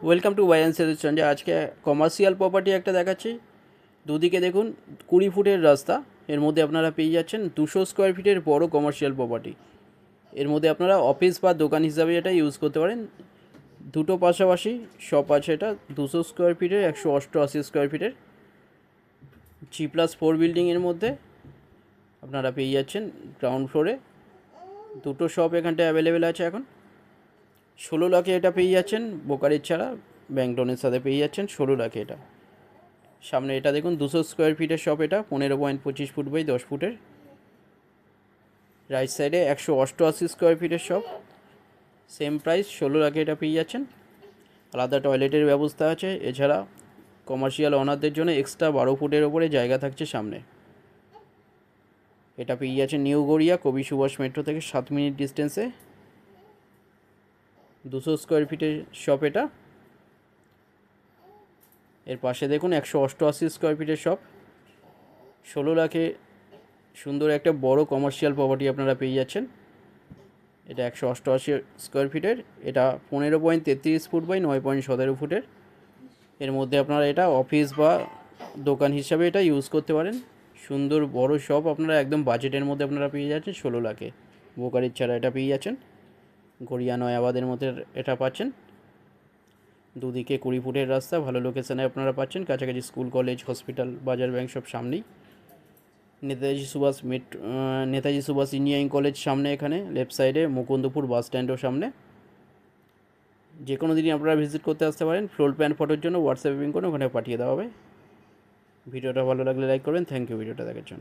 Welcome to Y and suggestion. যে আজকে commercial property একটা দেখাচ্ছি। দুদিকে দেখুন 20 ফুটের রাস্তা, এর মধ্যে আপনারা পেয়ে যাচ্ছেন 200 স্কোয়ার ফিটের বড় কমার্শিয়াল প্রপার্টি। এর মধ্যে আপনারা অফিস বা দোকান হিসাবে এটা ইউজ করতে পারেন। দুটো পাশাপাশি শপ আছে। এটা 200 স্কোয়ার ফিটের, 188 স্কোয়ার ফিটের G+4 বিল্ডিংয়ের মধ্যে আপনারা পেয়ে যাচ্ছেন গ্রাউন্ড ফ্লোরে। দুটো শপ এখানটায় অ্যাভেলেবেল আছে। এখন 16 লাখে এটা পেয়ে যাচ্ছেন, ব্রোকারেজ ছাড়া ব্যাংক লোনের সাথে পেয়ে যাচ্ছেন 16 লাখে এটা। সামনে এটা দেখুন 200 স্কোয়ার ফিটের শপ, এটা 15.25 ফুট বাই 10 ফুটের। রাইট সাইডে 188 স্কোয়ার ফিটের শপ, সেম প্রাইস 16 লাখে এটা পেয়ে যাচ্ছেন। আলাদা টয়লেটের ব্যবস্থা আছে। এছাড়া কমার্শিয়াল ওনারদের জন্য এক্সট্রা 12 ফুটের ওপরে জায়গা থাকছে সামনে। এটা পেয়ে যাচ্ছেন নিউ গড়িয়া কবি সুভাষ মেট্রো থেকে 7 মিনিট ডিস্টেন্সে। 200 স্কোয়ার ফিটের শপ এটা। এর পাশে দেখুন 188 স্কোয়ার ফিটের শপ, 16 লাখে সুন্দর একটা বড় কমার্শিয়াল প্রপার্টি আপনারা পেয়ে যাচ্ছেন। এটা 188 স্কোয়ার ফিটের, এটা 15.33 ফুট বাই 9.17 ফুটের। এর মধ্যে আপনারা এটা অফিস বা দোকান হিসাবে এটা ইউজ করতে পারেন। সুন্দর বড় শপ আপনারা একদম বাজেটের মধ্যে আপনারা পেয়ে যাচ্ছেন 16 লাখে। ব্রোকারেজ ছাড়া এটা পেয়ে যাচ্ছেন। গড়িয়া নয়াবাদের মধ্যে এটা পাচ্ছেন। দুদিকে 20 ফুটের রাস্তা, ভালো লোকেশানে আপনারা পাচ্ছেন। কাছাকাছি স্কুল, কলেজ, হসপিটাল, বাজার, ব্যাংক সব সামনেই। নেতাজি সুভাষ ইঞ্জিনিয়ারিং কলেজ সামনে, এখানে লেফট সাইডে মুকুন্দপুর বাস স্ট্যান্ডও সামনে। যে কোনো দিনই আপনারা ভিজিট করতে আসতে পারেন। ফ্লোর প্ল্যান ফটোর জন্য হোয়াটসঅ্যাপে পিং করে ওখানে পাঠিয়ে দেওয়া হবে। ভিডিওটা ভালো লাগলে লাইক করবেন। থ্যাংক ইউ ভিডিওটা দেখার জন্য।